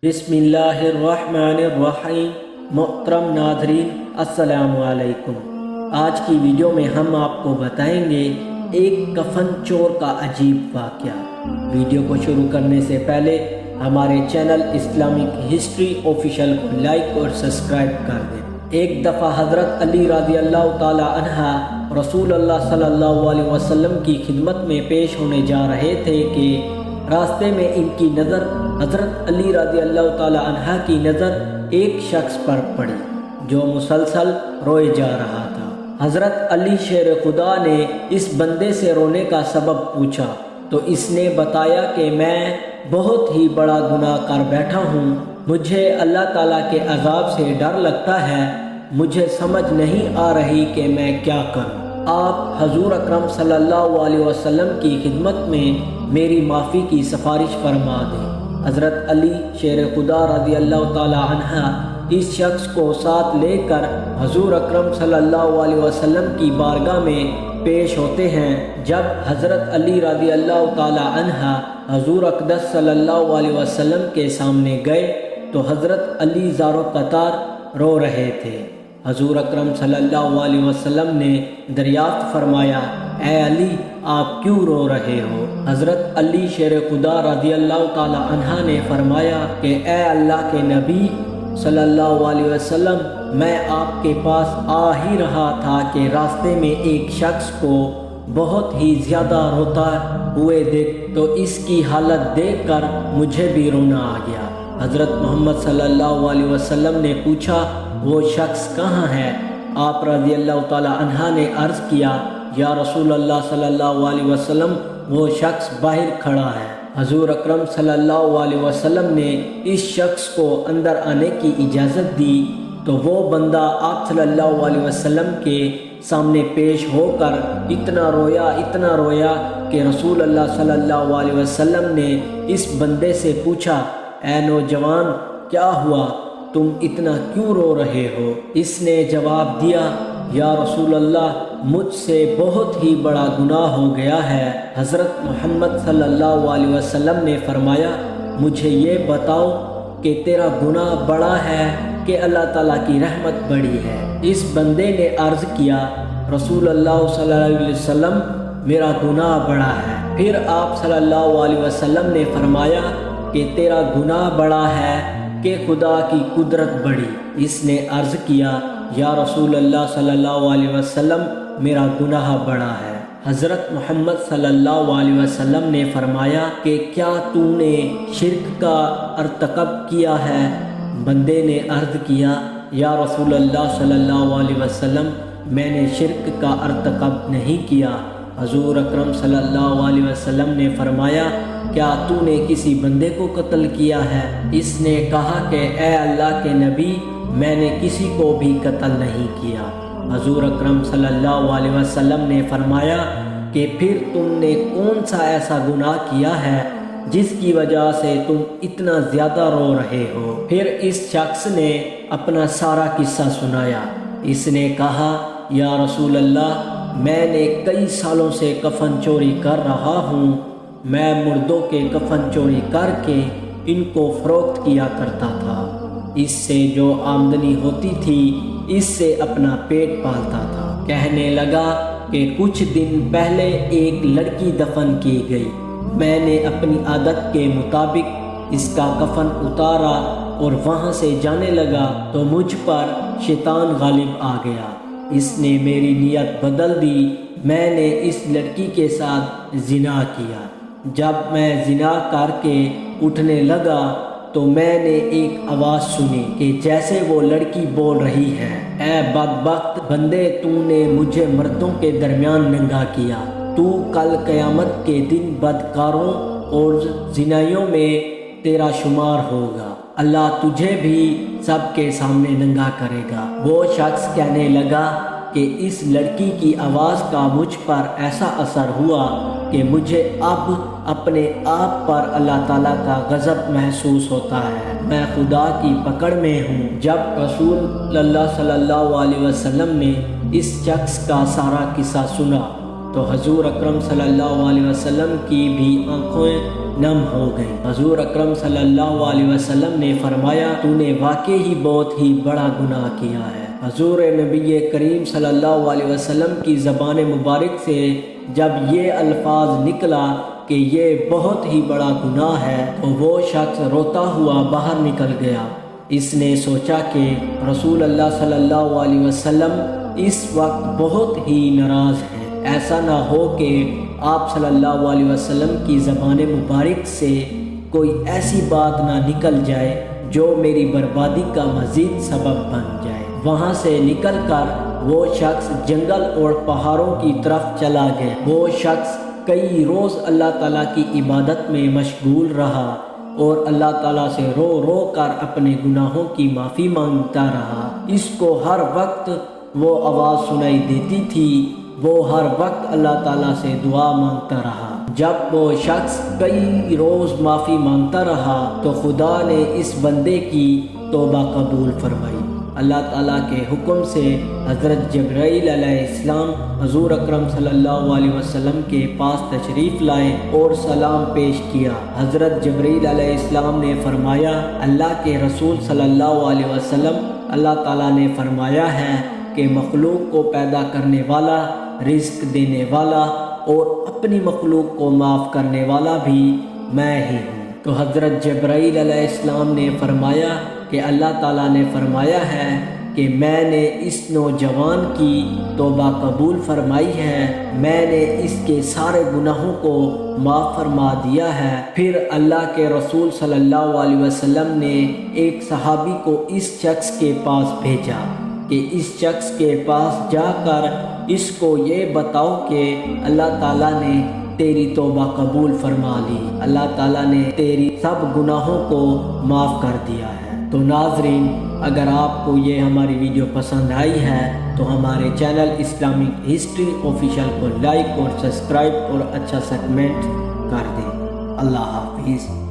بسم اللہ الرحمن الرحیم۔ محترم ناظرین السلام علیکم۔ آج کی ویڈیو میں ہم آپ کو بتائیں گے ایک کفن چور کا عجیب واقعہ۔ ویڈیو کو شروع کرنے سے پہلے ہمارے چینل اسلامک ہسٹری آفیشیل کو لائک اور سبسکرائب کر دیں۔ ایک دفعہ حضرت علی رضی اللہ تعالی عنہ رسول اللہ صلی اللہ علیہ وسلم کی خدمت میں پیش ہونے جا رہے تھے کہ راستے میں ان کی نظر حضرت علی رضی اللہ تعالی عنہ کی نظر ایک شخص پر پڑی جو مسلسل روئے جا رہا تھا۔ حضرت علی شیر خدا نے اس بندے سے رونے کا سبب پوچھا تو اس نے بتایا کہ میں بہت ہی بڑا گناہ کر بیٹھا ہوں، مجھے اللہ تعالیٰ کے عذاب سے ڈر لگتا ہے، مجھے سمجھ نہیں آ رہی کہ میں کیا کروں۔ آپ حضور اکرم صلی اللہ علیہ وسلم کی خدمت میں میری معافی کی سفارش فرما دیں۔ حضرت علی شیر خدا رضی اللہ تعالی عنہ اس شخص کو ساتھ لے کر حضور اکرم صلی اللہ علیہ وسلم کی بارگاہ میں پیش ہوتے ہیں۔ جب حضرت علی رضی اللہ تعالی عنہ حضور اقدس صلی اللہ علیہ وسلم کے سامنے گئے تو حضرت علی زار و قطار رو رہے تھے۔ حضور اکرم صلی اللہ علیہ وسلم نے دریافت فرمایا، اے علی آپ کیوں رو رہے ہو؟ حضرت علی شیر خدا رضی اللہ تعالی عنہ نے فرمایا کہ اے اللہ کے نبی صلی اللہ علیہ وسلم، میں آپ کے پاس آ ہی رہا تھا کہ راستے میں ایک شخص کو بہت ہی زیادہ روتا ہوئے دیکھ تو اس کی حالت دیکھ کر مجھے بھی رونا آ گیا۔ حضرت محمد صلی اللہ علیہ وسلم نے پوچھا وہ شخص کہاں ہے؟ آپ رضی اللہ تعالی عنہ نے عرض کیا، یا رسول اللہ صلی اللہ علیہ وسلم وہ شخص باہر کھڑا ہے۔ حضور اکرم صلی اللہ علیہ وسلم نے اس شخص کو اندر آنے کی اجازت دی تو وہ بندہ آپ صلی اللہ علیہ وسلم کے سامنے پیش ہو کر اتنا رویا کہ رسول اللہ صلی اللہ علیہ وسلم نے اس بندے سے پوچھا، اے نوجوان کیا ہوا، تم اتنا کیوں رو رہے ہو؟ اس نے جواب دیا، یا رسول اللہ مجھ سے بہت ہی بڑا گناہ ہو گیا ہے۔ حضرت محمد صلی اللہ علیہ وسلم نے فرمایا، مجھے یہ بتاؤ کہ تیرا گناہ بڑا ہے کہ اللہ تعالیٰ کی رحمت بڑی ہے؟ اس بندے نے عرض کیا، رسول اللہ صلی اللہ علیہ وسلم میرا گناہ بڑا ہے۔ پھر آپ صلی اللہ علیہ وسلم نے فرمایا کہ تیرا گناہ بڑا ہے کہ خدا کی قدرت بڑی؟ اس نے عرض کیا، یا رسول اللہ صلی اللہ علیہ وسلم میرا گناہ بڑا ہے۔ حضرت محمد صلی اللہ علیہ وسلم نے فرمایا کہ کیا تو نے شرک کا ارتکاب کیا ہے؟ بندے نے عرض کیا، یا رسول اللہ صلی اللہ علیہ وسلم میں نے شرک کا ارتکاب نہیں کیا۔ حضور اکرم صلی اللہ علیہ وسلم نے فرمایا، کیا تو نے کسی بندے کو قتل کیا ہے؟ اس نے کہا کہ اے اللہ کے نبی میں نے کسی کو بھی قتل نہیں کیا۔ حضور اکرم صلی اللہ علیہ وسلم نے فرمایا کہ پھر تم نے کون سا ایسا گناہ کیا ہے جس کی وجہ سے تم اتنا زیادہ رو رہے ہو؟ پھر اس شخص نے اپنا سارا قصہ سنایا۔ اس نے کہا، یا رسول اللہ میں نے کئی سالوں سے کفن چوری کر رہا ہوں، میں مردوں کے کفن چوری کر کے ان کو فروخت کیا کرتا تھا، اس سے جو آمدنی ہوتی تھی اس سے اپنا پیٹ پالتا تھا۔ کہنے لگا کہ کچھ دن پہلے ایک لڑکی دفن کی گئی، میں نے اپنی عادت کے مطابق اس کا کفن اتارا اور وہاں سے جانے لگا تو مجھ پر شیطان غالب آ گیا، اس نے میری نیت بدل دی، میں نے اس لڑکی کے ساتھ زنا کیا۔ جب میں زنا کر کے اٹھنے لگا تو میں نے ایک آواز سنی کہ جیسے وہ لڑکی بول رہی ہے، اے بدبخت بندے تو نے مجھے مردوں کے درمیان ننگا کیا، تو کل قیامت کے دن بدکاروں اور زنائیوں میں تیرا شمار ہوگا، اللہ تجھے بھی سب کے سامنے ننگا کرے گا۔ وہ شخص کہنے لگا کہ اس لڑکی کی آواز کا مجھ پر ایسا اثر ہوا کہ مجھے اب اپنے آپ پر اللہ تعالیٰ کا غضب محسوس ہوتا ہے، میں خدا کی پکڑ میں ہوں۔ جب رسول اللہ صلی اللہ علیہ وسلم نے اس شخص کا سارا قصہ سنا تو حضور اکرم صلی اللہ علیہ وسلم کی بھی آنکھیں نم ہو گئیں۔ حضور اکرم صلی اللہ علیہ وسلم نے فرمایا تو نے واقعی ہی بہت ہی بڑا گناہ کیا ہے۔ حضور نبی کریم صلی اللہ علیہ وسلم کی زبان مبارک سے جب یہ الفاظ نکلا کہ یہ بہت ہی بڑا گناہ ہے تو وہ شخص روتا ہوا باہر نکل گیا۔ اس نے سوچا کہ رسول اللہ صلی اللہ علیہ وسلم اس وقت بہت ہی ناراض ہیں، ایسا نہ ہو کہ آپ صلی اللہ علیہ وسلم کی زبان مبارک سے کوئی ایسی بات نہ نکل جائے جو میری بربادی کا مزید سبب بن جائے۔ وہاں سے نکل کر وہ شخص جنگل اور پہاڑوں کی طرف چلا گیا۔ وہ شخص کئی روز اللہ تعالیٰ کی عبادت میں مشغول رہا اور اللہ تعالیٰ سے رو رو کر اپنے گناہوں کی معافی مانگتا رہا۔ اس کو ہر وقت وہ آواز سنائی دیتی تھی، وہ ہر وقت اللہ تعالیٰ سے دعا مانگتا رہا۔ جب وہ شخص کئی روز معافی مانگتا رہا تو خدا نے اس بندے کی توبہ قبول فرمائی۔ اللہ تعالیٰ کے حکم سے حضرت جبرائیل علیہ السلام حضور اکرم صلی اللہ علیہ وسلم کے پاس تشریف لائے اور سلام پیش کیا۔ حضرت جبرائیل علیہ السلام نے فرمایا اللہ کے رسول صلی اللہ علیہ وسلم، اللہ تعالیٰ نے فرمایا ہے کہ مخلوق کو پیدا کرنے والا، رزق دینے والا اور اپنی مخلوق کو معاف کرنے والا بھی میں ہی ہوں۔ تو حضرت جبرائیل علیہ السلام نے فرمایا کہ اللہ تعالیٰ نے فرمایا ہے کہ میں نے اس نوجوان کی توبہ قبول فرمائی ہے، میں نے اس کے سارے گناہوں کو معاف فرما دیا ہے۔ پھر اللہ کے رسول صلی اللہ علیہ وسلم نے ایک صحابی کو اس شخص کے پاس بھیجا کہ اس شخص کے پاس جا کر اس کو یہ بتاؤ کہ اللہ تعالیٰ نے تیری توبہ قبول فرما لی، اللہ تعالیٰ نے تیری سب گناہوں کو معاف کر دیا ہے۔ تو ناظرین، اگر آپ کو یہ ہماری ویڈیو پسند آئی ہے تو ہمارے چینل اسلامک ہسٹری آفیشیل کو لائک اور سبسکرائب اور اچھا سا کمنٹ کر دیں۔ اللہ حافظ۔